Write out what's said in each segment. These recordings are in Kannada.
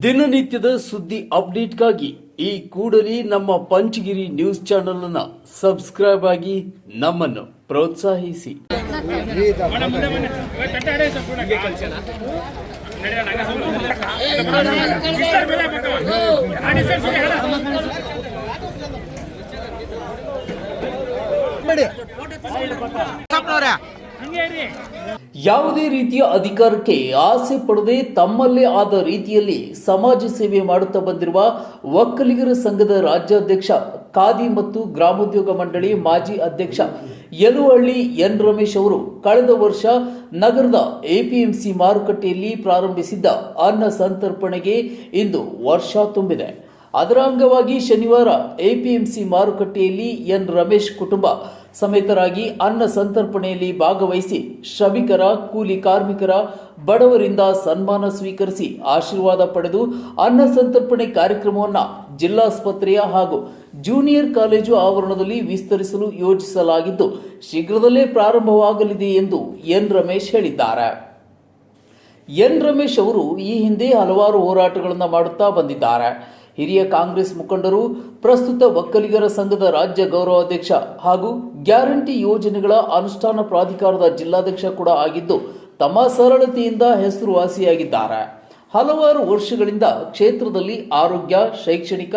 ದಿನನಿತ್ಯದ ಸುದ್ದಿ ಅಪ್ಡೇಟ್ಗಾಗಿ ಈ ಕೂಡಲೇ ನಮ್ಮ ಪಂಚಗಿರಿ ನ್ಯೂಸ್ ಚಾನೆಲ್ ಅನ್ನು ಸಬ್ಸ್ಕ್ರೈಬ್ ಆಗಿ ನಮ್ಮನ್ನು ಪ್ರೋತ್ಸಾಹಿಸಿ. ಯಾವುದೇ ರೀತಿಯ ಅಧಿಕಾರಕ್ಕೆ ಆಸೆ ಪಡದೆ ತಮ್ಮಲ್ಲೇ ಆದ ರೀತಿಯಲ್ಲಿ ಸಮಾಜ ಸೇವೆ ಮಾಡುತ್ತಾ ಬಂದಿರುವ ಒಕ್ಕಲಿಗರ ಸಂಘದ ರಾಜ್ಯಾಧ್ಯಕ್ಷ, ಖಾದಿ ಮತ್ತು ಗ್ರಾಮೋದ್ಯೋಗ ಮಂಡಳಿ ಮಾಜಿ ಅಧ್ಯಕ್ಷ ಯಲುವಳ್ಳಿ ಎನ್ ರಮೇಶ್ ಅವರು ಕಳೆದ ವರ್ಷ ನಗರದ ಎಪಿಎಂಸಿ ಮಾರುಕಟ್ಟೆಯಲ್ಲಿ ಪ್ರಾರಂಭಿಸಿದ್ದ ಅನ್ನ ಸಂತರ್ಪಣೆಗೆ ಇಂದು ವರ್ಷ ತುಂಬಿದೆ. ಅದರ ಅಂಗವಾಗಿ ಶನಿವಾರ ಎಪಿಎಂಸಿ ಮಾರುಕಟ್ಟೆಯಲ್ಲಿ ಎನ್ ರಮೇಶ್ ಕುಟುಂಬ ಸಮೇತರಾಗಿ ಅನ್ನ ಸಂತರ್ಪಣೆಯಲ್ಲಿ ಭಾಗವಹಿಸಿ ಶ್ರಮಿಕರ, ಕೂಲಿ ಕಾರ್ಮಿಕರ, ಬಡವರಿಂದ ಸನ್ಮಾನ ಸ್ವೀಕರಿಸಿ ಆಶೀರ್ವಾದ ಪಡೆದು ಅನ್ನ ಸಂತರ್ಪಣೆ ಕಾರ್ಯಕ್ರಮವನ್ನು ಜಿಲ್ಲಾಸ್ಪತ್ರೆಯ ಹಾಗೂ ಜೂನಿಯರ್ ಕಾಲೇಜು ಆವರಣದಲ್ಲಿ ವಿಸ್ತರಿಸಲು ಯೋಜಿಸಲಾಗಿದ್ದು ಶೀಘ್ರದಲ್ಲೇ ಪ್ರಾರಂಭವಾಗಲಿದೆ ಎಂದು ಎನ್ ರಮೇಶ್ ಹೇಳಿದ್ದಾರೆ. ಎನ್ ರಮೇಶ್ ಅವರು ಈ ಹಿಂದೆ ಹಲವಾರು ಹೋರಾಟಗಳನ್ನು ಮಾಡುತ್ತಾ ಬಂದಿದ್ದಾರೆ. ಹಿರಿಯ ಕಾಂಗ್ರೆಸ್ ಮುಖಂಡರು, ಪ್ರಸ್ತುತ ಒಕ್ಕಲಿಗರ ಸಂಘದ ರಾಜ್ಯ ಗೌರವಾಧ್ಯಕ್ಷ ಹಾಗೂ ಗ್ಯಾರಂಟಿ ಯೋಜನೆಗಳ ಅನುಷ್ಠಾನ ಪ್ರಾಧಿಕಾರದ ಜಿಲ್ಲಾಧ್ಯಕ್ಷ ಕೂಡ ಆಗಿದ್ದು ತಮ್ಮ ಸರಳತೆಯಿಂದ ಹೆಸರುವಾಸಿಯಾಗಿದ್ದಾರೆ. ಹಲವಾರು ವರ್ಷಗಳಿಂದ ಕ್ಷೇತ್ರದಲ್ಲಿ ಆರೋಗ್ಯ, ಶೈಕ್ಷಣಿಕ,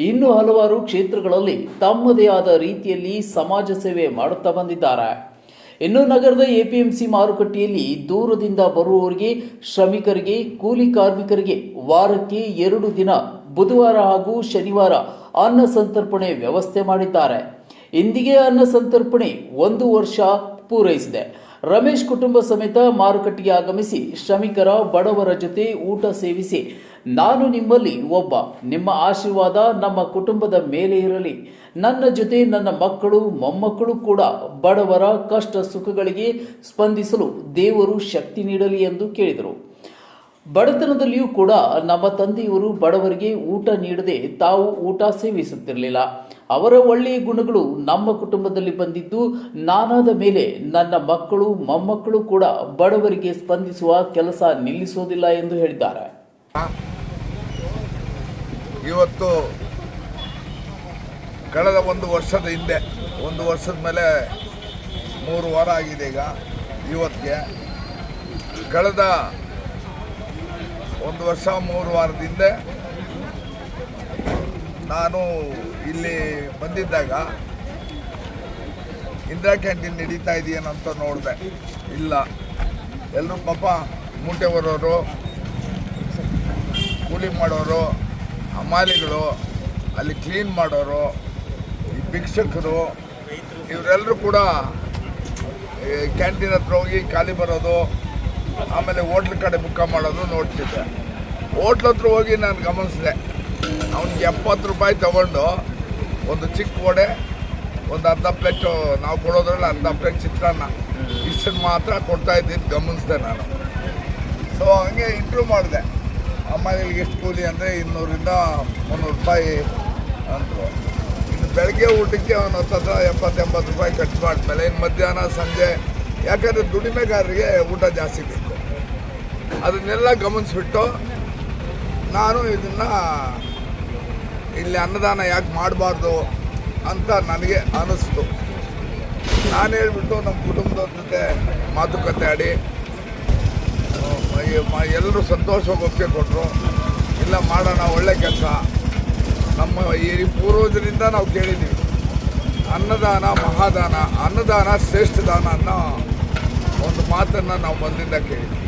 ಇನ್ನೂ ಹಲವಾರು ಕ್ಷೇತ್ರಗಳಲ್ಲಿ ತಮ್ಮದೇ ಆದ ರೀತಿಯಲ್ಲಿ ಸಮಾಜ ಸೇವೆ ಮಾಡುತ್ತಾ ಬಂದಿದ್ದಾರೆ. ಇನ್ನು ನಗರದ ಎಪಿಎಂಸಿ ಮಾರುಕಟ್ಟೆಯಲ್ಲಿ ದೂರದಿಂದ ಬರುವವರಿಗೆ, ಶ್ರಮಿಕರಿಗೆ, ಕೂಲಿ ಕಾರ್ಮಿಕರಿಗೆ ವಾರಕ್ಕೆ 2 ದಿನ ಬುಧವಾರ ಹಾಗೂ ಶನಿವಾರ ಅನ್ನ ಸಂತರ್ಪಣೆ ವ್ಯವಸ್ಥೆ ಮಾಡಿದ್ದಾರೆ. ಇಂದಿಗೆ ಅನ್ನ ಸಂತರ್ಪಣೆ 1 ವರ್ಷ ಪೂರೈಸಿದೆ. ರಮೇಶ್ ಕುಟುಂಬ ಸಮೇತ ಮಾರುಕಟ್ಟೆಗೆ ಆಗಮಿಸಿ ಶ್ರಮಿಕರ, ಬಡವರ ಜೊತೆ ಊಟ ಸೇವಿಸಿ, ನಾನು ನಿಮ್ಮಲ್ಲಿ ಒಬ್ಬ, ನಿಮ್ಮ ಆಶೀರ್ವಾದ ನಮ್ಮ ಕುಟುಂಬದ ಮೇಲೆ ಇರಲಿ, ನನ್ನ ಜೊತೆ ನನ್ನ ಮಕ್ಕಳು, ಮೊಮ್ಮಕ್ಕಳು ಕೂಡ ಬಡವರ ಕಷ್ಟ ಸುಖಗಳಿಗೆ ಸ್ಪಂದಿಸಲು ದೇವರು ಶಕ್ತಿ ನೀಡಲಿ ಎಂದು ಕೇಳಿದರು. ಬಡತನದಲ್ಲಿಯೂ ಕೂಡ ನಮ್ಮ ತಂದೆಯವರು ಬಡವರಿಗೆ ಊಟ ನೀಡದೆ ತಾವು ಊಟ ಸೇವಿಸುತ್ತಿರಲಿಲ್ಲ. ಅವರ ಒಳ್ಳೆಯ ಗುಣಗಳು ನಮ್ಮ ಕುಟುಂಬದಲ್ಲಿ ಬಂದಿದ್ದು, ನಾನಾದ ಮೇಲೆ ನನ್ನ ಮಕ್ಕಳು, ಮೊಮ್ಮಕ್ಕಳು ಕೂಡ ಬಡವರಿಗೆ ಸ್ಪಂದಿಸುವ ಕೆಲಸ ನಿಲ್ಲಿಸುವುದಿಲ್ಲ ಎಂದು ಹೇಳಿದ್ದಾರೆ. ಇವತ್ತು ಕಳೆದ 1 ವರ್ಷದ ಹಿಂದೆ, 1 ವರ್ಷದ ಮೇಲೆ 3 ವಾರ ಆಗಿದೆ. ಈಗ ಇವತ್ತಿಗೆ ಕಳೆದ 1 ವರ್ಷ 3 ವಾರದ ಹಿಂದೆ ನಾನು ಇಲ್ಲಿ ಬಂದಿದ್ದಾಗ ಇಂದಿರಾ ಕ್ಯಾಂಟೀನ್ ನಡೀತಾ ಇದೆಯೇನಂತ ನೋಡಿದೆ. ಇಲ್ಲ, ಎಲ್ಲರೂ ಪಾಪ ಮೂಟೆ ಬರೋರು, ಕೂಲಿ ಮಾಡೋರು, ಹಮಾಲಿಗಳು, ಅಲ್ಲಿ ಕ್ಲೀನ್ ಮಾಡೋರು, ಈ ಭಿಕ್ಷಕರು, ಇವರೆಲ್ಲರೂ ಕೂಡ ಕ್ಯಾಂಟೀನ್ ಹತ್ರ ಹೋಗಿ ಖಾಲಿ ಬರೋದು, ಆಮೇಲೆ ಹೋಟ್ಲ್ ಕಡೆ ಬುಕ್ಕ ಮಾಡೋದು ನೋಡ್ತಿದ್ದೆ. ಹೋಟ್ಲ್ ಹತ್ರ ಹೋಗಿ ನಾನು ಗಮನಿಸಿದೆ, ಅವನಿಗೆ 70 ರೂಪಾಯಿ ತೊಗೊಂಡು ಒಂದು ಚಿಕ್ಕ ವಡೆ, ಒಂದು ಅರ್ಧ ಪ್ಲೇಟು, ನಾವು ಕೊಡೋದ್ರಲ್ಲಿ ಅರ್ಧ ಪ್ಲೇಟ್ ಚಿತ್ರಾನ್ನ, ಇಷ್ಟನ್ನು ಮಾತ್ರ ಕೊಡ್ತಾ ಇದ್ದಿದ್ದು ಗಮನಿಸಿದೆ ನಾನು. ಸೊ ಹಂಗೆ ಇಂಪ್ರೂವ್ ಮಾಡಿದೆ. ಅಮ್ಮನಿಗೆ ಎಷ್ಟು ಕೂಲಿ ಅಂದರೆ 200ರಿಂದ 300 ರೂಪಾಯಿ ಅಂದರು. ಇನ್ನು ಬೆಳಗ್ಗೆ ಊಟಕ್ಕೆ ಅವನು 70-80 ರೂಪಾಯಿ ಖರ್ಚು ಮಾಡಿದ್ಮೇಲೆ ಇನ್ನು ಮಧ್ಯಾಹ್ನ, ಸಂಜೆ, ಯಾಕಂದರೆ ದುಡಿಮೆಗಾರರಿಗೆ ಊಟ ಜಾಸ್ತಿ ಬೇಕು. ಅದನ್ನೆಲ್ಲ ಗಮನಿಸ್ಬಿಟ್ಟು ನಾನು ಇದನ್ನು ಇಲ್ಲಿ ಅನ್ನದಾನ ಯಾಕೆ ಮಾಡಬಾರ್ದು ಅಂತ ನನಗೆ ಅನ್ನಿಸ್ತು. ನಾನು ಹೇಳ್ಬಿಟ್ಟು ನಮ್ಮ ಕುಟುಂಬದವ್ರ ಜೊತೆ ಮಾತುಕತೆ ಆಡಿ ಎಲ್ಲರೂ ಸಂತೋಷವಾಗಿ ಒಪ್ಪಿಗೆ ಕೊಟ್ಟರು. ಇಲ್ಲ ಮಾಡೋಣ, ಒಳ್ಳೆ ಕೆಲಸ. ನಮ್ಮ ಈ ಪೂರ್ವಜರಿಂದ ನಾವು ಕೇಳಿದ್ದೀವಿ, ಅನ್ನದಾನ ಮಹಾದಾನ, ಅನ್ನದಾನ ಶ್ರೇಷ್ಠ ದಾನ ಅನ್ನೋ ಒಂದು ಮಾತನ್ನು ನಾವು ಮೊದಲಿಂದ ಕೇಳಿದ್ವಿ.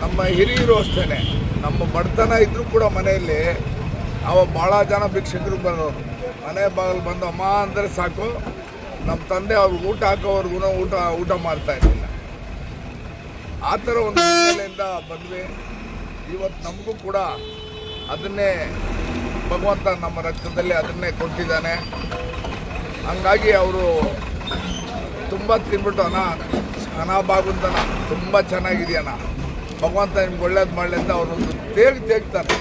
ನಮ್ಮ ಹಿರಿಯರು ಅಷ್ಟೇ, ನಮ್ಮ ಬಡತನ ಇದ್ದರೂ ಕೂಡ ಮನೆಯಲ್ಲಿ ಭಾಳ ಜನ ಭಿಕ್ಷಕರು ಬರೋರು. ಮನೆ ಬಾಗಿಲು ಬಂದು ಅಮ್ಮ ಅಂದರೆ ಸಾಕು, ನಮ್ಮ ತಂದೆ ಅವ್ರಿಗೆ ಊಟ ಹಾಕೋವರೆಗೂ ಊಟ ಮಾಡ್ತಾಯಿರಲಿಲ್ಲ. ಆ ಥರ ಒಂದು ಹಿನ್ನೆಲೆಯಿಂದ ಬಂದ್ವಿ. ಇವತ್ತು ನಮಗೂ ಕೂಡ ಅದನ್ನೇ ಭಗವಂತ ನಮ್ಮ ರಕ್ತದಲ್ಲಿ ಅದನ್ನೇ ಕೊಟ್ಟಿದ್ದಾನೆ. ಹಂಗಾಗಿ ಅವರು ತುಂಬ ತಿನ್ಬಿಟ್ಟು ಅನಾಭಾಗುಂತನ ತುಂಬ ಚೆನ್ನಾಗಿದೆಯಣ್ಣ, ಭಗವಂತ ನಿಮ್ಗೆ ಒಳ್ಳೇದು ಮಾಡಲಿ ಅಂತ ಅವರೊಂದು ತೇಗ್ತಾನೆ.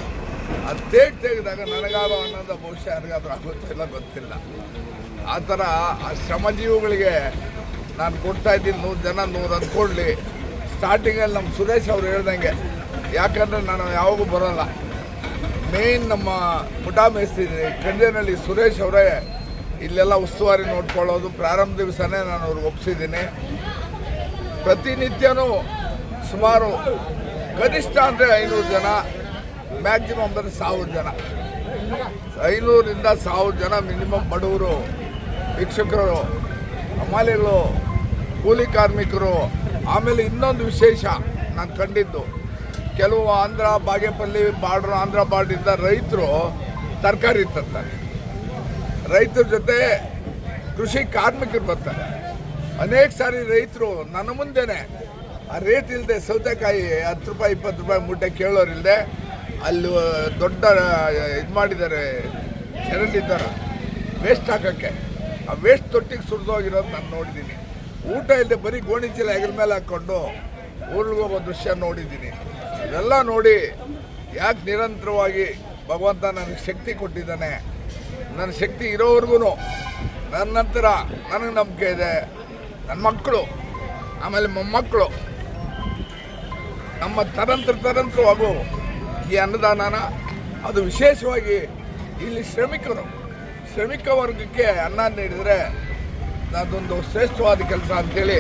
ಅದು ತೆಗೆದಾಗ ನನಗಾರೋ ಅನ್ನೋದು ಬಹುಶಃ ಯಾರಿಗಾದ್ರೂ ಆಗುತ್ತೋ ಇಲ್ಲ ಗೊತ್ತಿಲ್ಲ. ಆ ಥರ ಆ ಶ್ರಮಜೀವಿಗಳಿಗೆ ನಾನು ಕೊಡ್ತಾಯಿದ್ದೀನಿ. 100 ಜನ 100 ಅಂದ್ಕೊಳ್ಳಿ. ಸ್ಟಾರ್ಟಿಂಗಲ್ಲಿ ನಮ್ಮ ಸುರೇಶ್ ಅವರು ಹೇಳ್ದಂಗೆ, ಯಾಕಂದರೆ ನಾನು ಯಾವಾಗೂ ಬರೋಲ್ಲ, ಮೇನ್ ನಮ್ಮ ಮುಠಾ ಮೇಸ್ತ್ರಿ ಕಂಜೇನಹಳ್ಳಿ ಸುರೇಶ್ ಅವರೇ ಇಲ್ಲೆಲ್ಲ ಉಸ್ತುವಾರಿ ನೋಡ್ಕೊಳ್ಳೋದು. ಪ್ರಾರಂಭ ದಿವಸನೇ ನಾನು ಅವ್ರಿಗೆ ಒಪ್ಪಿಸಿದ್ದೀನಿ. ಪ್ರತಿನಿತ್ಯನೂ ಸುಮಾರು ಕನಿಷ್ಠ ಅಂದರೆ 500 ಜನ, ಮ್ಯಾಕ್ಸಿಮಮ್ ಅಂದರೆ 1000 ಜನ, 500ರಿಂದ 1000 ಜನ ಮಿನಿಮಮ್ ಬಡವರು, ಭಿಕ್ಷುಕರು, ಹಮಾಲಿಗಳು, ಕೂಲಿ ಕಾರ್ಮಿಕರು. ಆಮೇಲೆ ಇನ್ನೊಂದು ವಿಶೇಷ ನಾನು ಕಂಡಿದ್ದು, ಕೆಲವು ಆಂಧ್ರ ಬಾಗೇಪಲ್ಲಿ ಬಾರ್ಡ್ರು, ಆಂಧ್ರ ಬಾರ್ಡ್ರಿಂದ ರೈತರು ತರಕಾರಿ ತರ್ತಾರೆ. ರೈತರ ಜೊತೆ ಕೃಷಿ ಕಾರ್ಮಿಕರು ಬರ್ತಾರೆ. ಅನೇಕ ಸಾರಿ ರೈತರು ನನ್ನ ಮುಂದೆನೇ ಆ ರೇಟ್ ಇಲ್ಲದೆ ಸೌತೆಕಾಯಿ 10 ರೂಪಾಯಿ 20 ರೂಪಾಯಿ ಮೂಟೆ ಕೇಳೋರಿಲ್ಲದೆ ಅಲ್ಲಿ ದೊಡ್ಡ ಇದು ಮಾಡಿದ್ದಾರೆ, ಚರಂಡಿದ್ದಾರೆ ವೇಸ್ಟ್ ಹಾಕೋಕ್ಕೆ. ಆ ವೇಸ್ಟ್ ತೊಟ್ಟಿಗೆ ಸುರಿದೋಗಿರೋದು ನಾನು ನೋಡಿದ್ದೀನಿ. ಊಟ ಇಲ್ಲದೆ ಬರೀ ಗೋಣಿ ಚೀಲ ಹೆಗಲ ಮೇಲೆ ಹಾಕ್ಕೊಂಡು ಊರಿಗೆ ಹೋಗೋ ದೃಶ್ಯ ನೋಡಿದ್ದೀನಿ. ಇವೆಲ್ಲ ನೋಡಿ ಯಾಕೆ ನಿರಂತರವಾಗಿ ಭಗವಂತ ನನಗೆ ಶಕ್ತಿ ಕೊಟ್ಟಿದ್ದಾನೆ. ನನ್ನ ಶಕ್ತಿ ಇರೋವರೆಗೂ ನನ್ನ ನಂತರ ನನಗೆ ನಂಬಿಕೆ ಇದೆ. ನನ್ನ ಮಕ್ಕಳು, ಆಮೇಲೆ ಮೊಮ್ಮಕ್ಕಳು, ನಮ್ಮ ತರಂತ್ರವಾಗೂ ಈ ಅನ್ನದಾನ ಅದು ವಿಶೇಷವಾಗಿ ಇಲ್ಲಿ ಶ್ರಮಿಕ ವರ್ಗಕ್ಕೆ ಅನ್ನ ನೀಡಿದರೆ ಅದೊಂದು ಶ್ರೇಷ್ಠವಾದ ಕೆಲಸ ಅಂತೇಳಿ.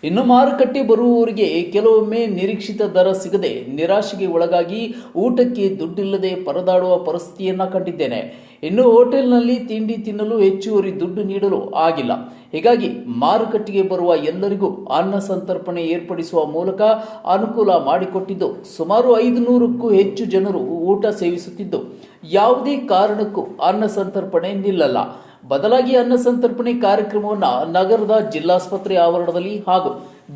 ಇನ್ನು ಮಾರುಕಟ್ಟೆ ಬರುವವರಿಗೆ ಕೆಲವೊಮ್ಮೆ ನಿರೀಕ್ಷಿತ ದರ ಸಿಗದೆ ನಿರಾಶೆಗೆ ಒಳಗಾಗಿ ಊಟಕ್ಕೆ ದುಡ್ಡಿಲ್ಲದೆ ಪರದಾಡುವ ಪರಿಸ್ಥಿತಿಯನ್ನ ಕಂಡಿದ್ದೇನೆ. ಇನ್ನು ಹೋಟೆಲ್ನಲ್ಲಿ ತಿಂಡಿ ತಿನ್ನಲು ಹೆಚ್ಚುವರಿ ದುಡ್ಡು ನೀಡಲು ಆಗಿಲ್ಲ. ಹೀಗಾಗಿ ಮಾರುಕಟ್ಟೆಗೆ ಬರುವ ಎಲ್ಲರಿಗೂ ಅನ್ನ ಸಂತರ್ಪಣೆ ಏರ್ಪಡಿಸುವ ಮೂಲಕ ಅನುಕೂಲ ಮಾಡಿಕೊಟ್ಟಿದ್ದು ಸುಮಾರು 500ಕ್ಕೂ ಹೆಚ್ಚು ಜನರು ಊಟ ಸೇವಿಸುತ್ತಿದ್ದು ಯಾವುದೇ ಕಾರಣಕ್ಕೂ ಅನ್ನ ಸಂತರ್ಪಣೆ ನಿಲ್ಲಲ್ಲ. ಬದಲಾಗಿ ಅನ್ನ ಸಂತರ್ಪಣೆ ಕಾರ್ಯಕ್ರಮವನ್ನು ನಗರದ ಜಿಲ್ಲಾಸ್ಪತ್ರೆ ಆವರಣದಲ್ಲಿ ಹಾಗೂ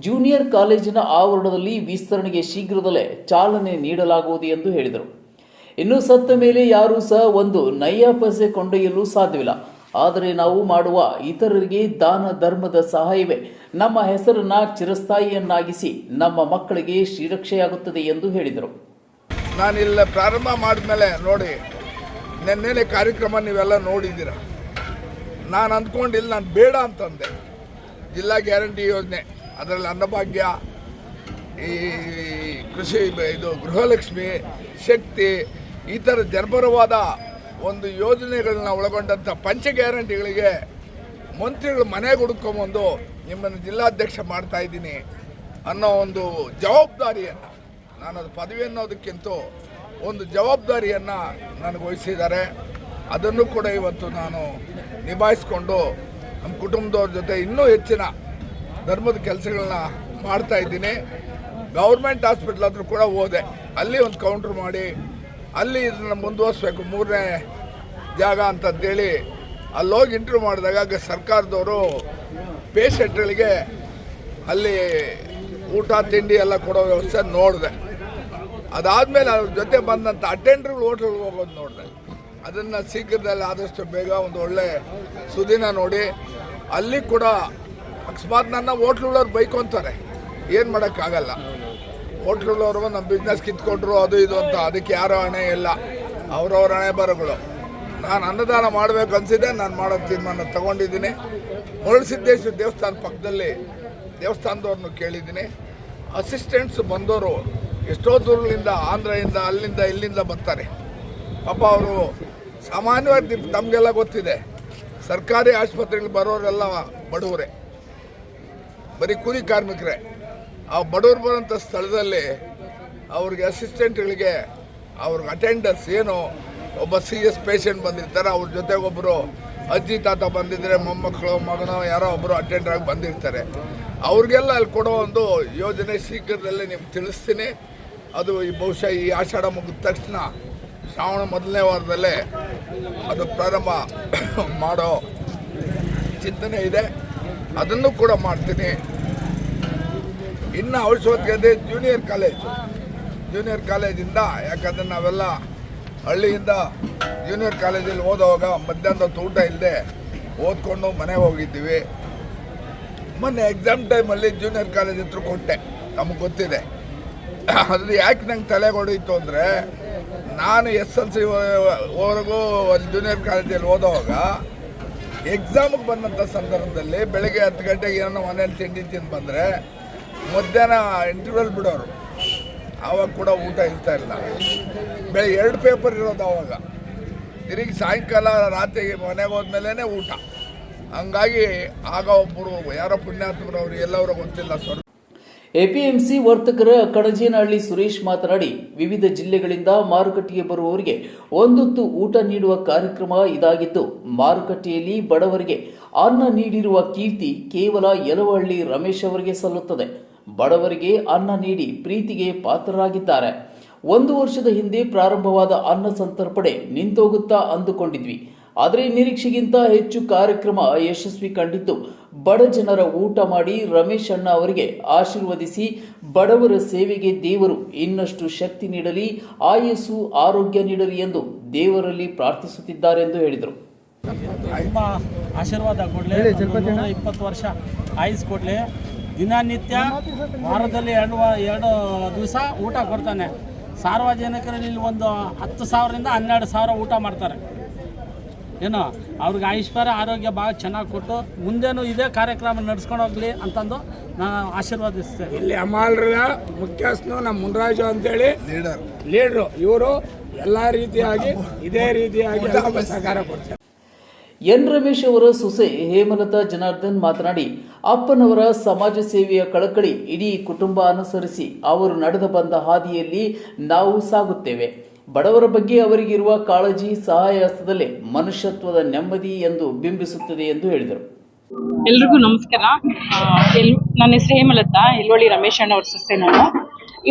ಜೂನಿಯರ್ ಕಾಲೇಜಿನ ಆವರಣದಲ್ಲಿ ವಿಸ್ತರಣೆಗೆ ಶೀಘ್ರದಲ್ಲೇ ಚಾಲನೆ ನೀಡಲಾಗುವುದು ಎಂದು ಹೇಳಿದರು. ಇನ್ನು ಸತ್ತ ಮೇಲೆ ಯಾರೂ ಸಹ ಒಂದು ನೈಯ ಪೈಸೆ ಕೊಂಡೊಯ್ಯಲು ಸಾಧ್ಯವಿಲ್ಲ. ಆದರೆ ನಾವು ಮಾಡುವ ಇತರರಿಗೆ ದಾನ ಧರ್ಮದ ಸಹಾಯವೇ ನಮ್ಮ ಹೆಸರನ್ನ ಚಿರಸ್ಥಾಯಿಯನ್ನಾಗಿಸಿ ನಮ್ಮ ಮಕ್ಕಳಿಗೆ ಶ್ರೀರಕ್ಷೆಯಾಗುತ್ತದೆ ಎಂದು ಹೇಳಿದರು. ನಾನಿಲ್ಲ ಪ್ರಾರಂಭ ಮಾಡಿದ್ಮೇಲೆ ನೋಡಿ, ನೆನ್ನೆನೆ ಕಾರ್ಯಕ್ರಮ ನೀವೆಲ್ಲ ನೋಡಿದ್ದೀರ. ನಾನು ಅಂದ್ಕೊಂಡಿಲ್ಲ, ನಾನು ಬೇಡ ಅಂತಂದೆ. ಜಿಲ್ಲಾ ಗ್ಯಾರಂಟಿ ಯೋಜನೆ, ಅದರಲ್ಲಿ ಅನ್ನಭಾಗ್ಯ, ಈ ಕೃಷಿ, ಇದು ಗೃಹಲಕ್ಷ್ಮಿ, ಶಕ್ತಿ, ಈ ಥರ ಜನಪರವಾದ ಒಂದು ಯೋಜನೆಗಳನ್ನ ಒಳಗೊಂಡಂಥ ಪಂಚ ಗ್ಯಾರಂಟಿಗಳಿಗೆ ಮಂತ್ರಿಗಳು ಮನೆಗೆ ಹುಡುಕೊಂಬಂದು ನಿಮ್ಮನ್ನು ಜಿಲ್ಲಾಧ್ಯಕ್ಷ ಮಾಡ್ತಾ ಇದ್ದೀನಿ ಅನ್ನೋ ಒಂದು ಜವಾಬ್ದಾರಿಯನ್ನು, ನಾನು ಅದು ಪದವಿ ಅನ್ನೋದಕ್ಕಿಂತ ಒಂದು ಜವಾಬ್ದಾರಿಯನ್ನು ನನಗೆ ವಹಿಸಿದ್ದಾರೆ. ಅದನ್ನು ಕೂಡ ಇವತ್ತು ನಾನು ನಿಭಾಯಿಸ್ಕೊಂಡು ನಮ್ಮ ಕುಟುಂಬದವ್ರ ಜೊತೆ ಇನ್ನೂ ಹೆಚ್ಚಿನ ಧರ್ಮದ ಕೆಲಸಗಳನ್ನ ಮಾಡ್ತಾ ಇದ್ದೀನಿ. ಗೌರ್ಮೆಂಟ್ ಹಾಸ್ಪಿಟ್ಲ್ ಹತ್ರ ಕೂಡ ಹೋದೆ, ಅಲ್ಲಿ ಒಂದು ಕೌಂಟ್ರ್ ಮಾಡಿ ಅಲ್ಲಿ ಇದನ್ನು ಮುಂದುವರಿಸ್ಬೇಕು, 3ನೇ ಜಾಗ ಅಂತಂತೇಳಿ ಅಲ್ಲೋಗಿ ಇಂಟರ್ವ್ಯೂ ಮಾಡಿದಾಗ ಸರ್ಕಾರದವರು ಪೇಷೆಂಟ್ಗಳಿಗೆ ಅಲ್ಲಿ ಊಟ ತಿಂಡಿ ಎಲ್ಲ ಕೊಡೋ ವ್ಯವಸ್ಥೆ ನೋಡಿದೆ. ಅದಾದಮೇಲೆ ಅದ್ರ ಜೊತೆ ಬಂದಂಥ ಅಟೆಂಡ್ರುಗಳು ಹೋಟ್ಲ್ಗೆ ಹೋಗೋದು ನೋಡಿದೆ. ಅದನ್ನು ಶೀಘ್ರದಲ್ಲಿ ಆದಷ್ಟು ಬೇಗ ಒಂದು ಒಳ್ಳೆ ಸುದಿನ ನೋಡಿ ಅಲ್ಲಿ ಕೂಡ ಅಕಸ್ಮಾತ್ ನನ್ನ ಹೋಟ್ಲುಳ್ಳವ್ರು ಬೈಕೊಂತಾರೆ, ಏನು ಮಾಡೋಕ್ಕಾಗಲ್ಲ. ಹೋಟ್ಲುಳ್ಳವರು ನಮ್ಮ ಬಿಸ್ನೆಸ್ ಕಿತ್ಕೊಂಡ್ರು ಅದು ಇದು ಅಂತ, ಅದಕ್ಕೆ ಯಾರೋ ಹಣೆ ಇಲ್ಲ, ಅವ್ರವ್ರ ಹಣೆ ಬರಗಳು. ನಾನು ಅನ್ನದಾನ ಮಾಡಬೇಕು ಅನಿಸಿದೆ, ನಾನು ಮಾಡೋ ತೀರ್ಮಾನ ತಗೊಂಡಿದ್ದೀನಿ. ಮರಳುಸಿದ್ದೇಶ್ವರ ದೇವಸ್ಥಾನ ಪಕ್ಕದಲ್ಲಿ ದೇವಸ್ಥಾನದವ್ರನ್ನು ಕೇಳಿದ್ದೀನಿ. ಅಸಿಸ್ಟೆಂಟ್ಸ್ ಬಂದವರು ಎಷ್ಟೋ ದೂರದಿಂದ, ಆಂಧ್ರದಿಂದ, ಅಲ್ಲಿಂದ ಇಲ್ಲಿಂದ ಬರ್ತಾರೆ. ಪಾಪ ಅವರು ಸಾಮಾನ್ಯವಾಗಿ ತಮಗೆಲ್ಲ ಗೊತ್ತಿದೆ, ಸರ್ಕಾರಿ ಆಸ್ಪತ್ರೆಗಳಿಗೆ ಬರೋರೆಲ್ಲ ಬಡವರೇ, ಬರೀ ಕೂಲಿ ಕಾರ್ಮಿಕರೇ. ಆ ಬಡವರು ಬರೋಂಥ ಸ್ಥಳದಲ್ಲಿ ಅವ್ರಿಗೆ ಅಸಿಸ್ಟೆಂಟ್ಗಳಿಗೆ, ಅವ್ರಿಗೆ ಅಟೆಂಡರ್ಸ್, ಏನು ಒಬ್ಬ CS ಪೇಷಂಟ್ ಬಂದಿರ್ತಾರೆ, ಅವ್ರ ಜೊತೆಗೊಬ್ಬರು ಅಜ್ಜಿ ತಾತ ಬಂದಿದ್ದರೆ ಮೊಮ್ಮಕ್ಕಳು ಮಗನೋ ಯಾರೋ ಒಬ್ಬರು ಅಟೆಂಡರಾಗಿ ಬಂದಿರ್ತಾರೆ. ಅವ್ರಿಗೆಲ್ಲ ಅಲ್ಲಿ ಕೊಡೋ ಒಂದು ಯೋಜನೆ ಶೀಘ್ರದಲ್ಲೇ ನಿಮ್ಗೆ ತಿಳಿಸ್ತೀನಿ. ಅದು ಈ ಬಹುಶಃ ಈ ಆಷಾಢ ಮುಗಿದ ತಕ್ಷಣ ಶ್ರಾವಣ ಮೊದಲನೇ ವಾರದಲ್ಲೇ ಅದು ಪ್ರಾರಂಭ ಮಾಡೋ ಚಿಂತನೆ ಇದೆ. ಅದನ್ನು ಕೂಡ ಮಾಡ್ತೀನಿ. ಇನ್ನು ಅವಶ್ಯಕತೆ ಜೂನಿಯರ್ ಕಾಲೇಜಿಂದ, ಯಾಕಂದರೆ ನಾವೆಲ್ಲ ಹಳ್ಳಿಯಿಂದ ಜೂನಿಯರ್ ಕಾಲೇಜಲ್ಲಿ ಓದೋವಾಗ ಮಧ್ಯಾಹ್ನದ ಊಟ ಇಲ್ಲದೆ ಓದ್ಕೊಂಡು ಮನೆಗೆ ಹೋಗಿದ್ದೀವಿ. ಮೊನ್ನೆ ಎಕ್ಸಾಮ್ ಟೈಮಲ್ಲಿ ಜೂನಿಯರ್ ಕಾಲೇಜ್ ಹತ್ರ ಕೊಟ್ಟೆ, ನಮಗೆ ಗೊತ್ತಿದೆ. ಅದು ಯಾಕೆ ನಂಗೆ ತಲೆಗೆ ಹೊಡೀತು ಅಂದರೆ, ನಾನು SLC ವರೆಗೂ ಅಲ್ಲಿ ಜೂನಿಯರ್ ಕಾಲೇಜಲ್ಲಿ ಓದೋವಾಗ ಎಕ್ಸಾಮಿಗೆ ಬಂದಂಥ ಸಂದರ್ಭದಲ್ಲಿ ಬೆಳಗ್ಗೆ 10 ಗಂಟೆಗೆ ಏನೋ ಮನೇಲಿ ತಿಂಡಿ ತಿಂದು ಬಂದರೆ ಮಧ್ಯಾಹ್ನ ಇಂಟರ್ವಲ್ ಬಿಡೋರು. ಆವಾಗ ಕೂಡ ಊಟ ಇರ್ತಾ ಇಲ್ಲ. ಬೆಳಗ್ಗೆ 2 ಪೇಪರ್ ಇರೋದು ಆವಾಗ. ತಿರುಗಿ ಸಾಯಂಕಾಲ ರಾತ್ರಿಗೆ ಮನೆಗೆ ಹೋದ್ಮೇಲೆ ಊಟ. ಹಂಗಾಗಿ ಆಗ ಒಬ್ಬರು ಯಾರೋ ಪುಣ್ಯಾತ್ಮರು ಅವರು ಎಲ್ಲವರೂ ಗೊತ್ತಿಲ್ಲ ಸರ್. ಎಪಿಎಂಸಿ ವರ್ತಕರ ಕಣಜೇನಹಳ್ಳಿ ಸುರೇಶ್ ಮಾತನಾಡಿ, ವಿವಿಧ ಜಿಲ್ಲೆಗಳಿಂದ ಮಾರುಕಟ್ಟೆಗೆ ಬರುವವರಿಗೆ ಒಂದೊತ್ತು ಊಟ ನೀಡುವ ಕಾರ್ಯಕ್ರಮ ಇದಾಗಿದ್ದು, ಮಾರುಕಟ್ಟೆಯಲ್ಲಿ ಬಡವರಿಗೆ ಅನ್ನ ನೀಡಿರುವ ಕೀರ್ತಿ ಕೇವಲ ಯಲವಹಳ್ಳಿ ರಮೇಶ್ ಅವರಿಗೆ ಸಲ್ಲುತ್ತದೆ. ಬಡವರಿಗೆ ಅನ್ನ ನೀಡಿ ಪ್ರೀತಿಗೆ ಪಾತ್ರರಾಗಿದ್ದಾರೆ. 1 ವರ್ಷದ ಹಿಂದೆ ಪ್ರಾರಂಭವಾದ ಅನ್ನ ಸಂತರ್ಪಣೆ ನಿಂತೋಗುತ್ತಾ ಅಂದುಕೊಂಡಿದ್ವಿ. ಆದರೆ ನಿರೀಕ್ಷೆಗಿಂತ ಹೆಚ್ಚು ಕಾರ್ಯಕ್ರಮ ಯಶಸ್ವಿ ಕಂಡಿದ್ದು, ಬಡ ಜನರ ಊಟ ಮಾಡಿ ರಮೇಶ್ ಅಣ್ಣ ಅವರಿಗೆ ಆಶೀರ್ವದಿಸಿ ಬಡವರ ಸೇವೆಗೆ ದೇವರು ಇನ್ನಷ್ಟು ಶಕ್ತಿ ನೀಡಲಿ, ಆಯಸ್ಸು ಆರೋಗ್ಯ ನೀಡಲಿ ಎಂದು ದೇವರಲ್ಲಿ ಪ್ರಾರ್ಥಿಸುತ್ತಿದ್ದಾರೆ ಎಂದು ಹೇಳಿದರು. ತುಂಬ ಆಶೀರ್ವಾದ ಕೊಡಲಿ, 20 ವರ್ಷ ಆಯುಸ್ ಕೊಡಲಿ. ದಿನನಿತ್ಯ ವಾರದಲ್ಲಿ 2 ದಿವಸ ಊಟ ಕೊಡ್ತಾನೆ. ಸಾರ್ವಜನಿಕರಲ್ಲಿ ಒಂದು 10,000ರಿಂದ 12,000 ಊಟ ಮಾಡ್ತಾರೆ. ಏನೋ ಅವ್ರಿಗೆ ಐಶ್ವರ್ಯ ಆರೋಗ್ಯ ಭಾಳ ಚೆನ್ನಾಗಿ ಕೊಟ್ಟು ಮುಂದೇನು ಇದೇ ಕಾರ್ಯಕ್ರಮ ನಡೆಸ್ಕೊಂಡು ಹೋಗಲಿ ಅಂತಂದು ನಾನು ಆಶೀರ್ವಾದಿಸ್ತೇನೆ. ಇಲ್ಲಿ ಅಮಾಲ್ರ ಮುಖ್ಯಸ್ಥನು ನಮ್ಮ ಮುನ್ರಾಜು ಅಂತೇಳಿ ಲೀಡ್ರು. ಇವರು ಎಲ್ಲ ರೀತಿಯಾಗಿ ಇದೇ ರೀತಿಯಾಗಿ ಸಹಕಾರ ಕೊಡ್ತಾರೆ. ಎನ್ ರಮೇಶ್ ಅವರ ಸೊಸೆ ಹೇಮಲತಾ ಜನಾರ್ದನ್ ಮಾತನಾಡಿ, ಅಪ್ಪನವರ ಸಮಾಜ ಸೇವೆಯ ಕಳಕಳಿ ಇಡೀ ಕುಟುಂಬ ಅನುಸರಿಸಿ ಅವರು ನಡೆದು ಬಂದ ಹಾದಿಯಲ್ಲಿ ನಾವು ಸಾಗುತ್ತೇವೆ. ಬಡವರ ಬಗ್ಗೆ ಅವರಿಗಿರುವ ಕಾಳಜಿ ಸಹಾಯ ಹಸ್ತದಲ್ಲೇ ಮನುಷ್ಯತ್ವದ ನೆಮ್ಮದಿ ಎಂದು ಬಿಂಬಿಸುತ್ತದೆ ಎಂದು ಹೇಳಿದರು. ಎಲ್ರಿಗೂ ನಮಸ್ಕಾರ. ನನ್ನ ಹೆಸರು ಹೇಮಲತಾ, ಯಲವಹಳ್ಳಿ ರಮೇಶ್ ಅಣ್ಣ ಅವ್ರ ಸೊಸೆ ನಾನು.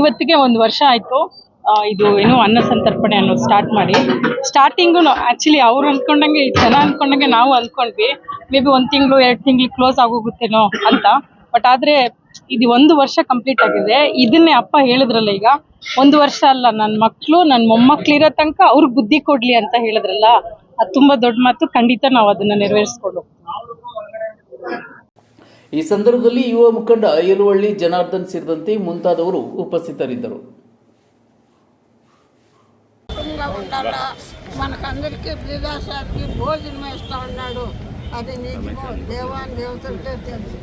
ಇವತ್ತಿಗೆ 1 ವರ್ಷ ಆಯಿತು ಇದು ಏನು ಅನ್ನ ಸಂತರ್ಪಣೆ ಅನ್ನೋದು ಸ್ಟಾರ್ಟ್ ಮಾಡಿ. ಸ್ಟಾರ್ಟಿಂಗು ಆ್ಯಕ್ಚುಲಿ ಅವ್ರು ಅಂದ್ಕೊಂಡಂಗೆ ಜನ ಅಂದ್ಕೊಂಡಂಗೆ ನಾವು ಅಂದ್ಕೊಂಡ್ವಿ, ಮೇ ಬಿ 1 ತಿಂಗಳು 2 ತಿಂಗಳು ಕ್ಲೋಸ್ ಆಗೋಗುತ್ತೇನೋ ಅಂತ. ಬಟ್ ಆದರೆ ಇದು 1 ವರ್ಷ ಕಂಪ್ಲೀಟ್ ಆಗಿದೆ. ಇದನ್ನೇ ಅಪ್ಪ ಹೇಳಿದ್ರಲ್ಲ, ಈಗ 1 ವರ್ಷ ಅಲ್ಲ, ನನ್ನ ಮಕ್ಕಳು ನನ್ನ ಮೊಮ್ಮಕ್ಕಳಿರೋ ತನಕ ಅವ್ರಿಗೆ ಬುದ್ಧಿ ಕೊಡಲಿ ಅಂತ ಹೇಳಿದ್ರಲ್ಲ, ಅದು ತುಂಬ ದೊಡ್ಡ ಮಾತು. ಖಂಡಿತ ನಾವು ಅದನ್ನು ನೆರವೇರಿಸ್ಕೊಂಡು. ಈ ಸಂದರ್ಭದಲ್ಲಿ ಯುವ ಮುಖಂಡ ಯಲವಹಳ್ಳಿ ಜನಾರ್ದನ್ ಸೇರಿದಂತೆ ಮುಂತಾದವರು ఉపస్థిತರಿದ್ದರು. ఉండాలా మనకందరికీ ప్రజాశాఖకి భోజనం వేస్తూ ఉన్నాడు. అది నిజమో దేవాన్ని దేవతలకే తెలుసు.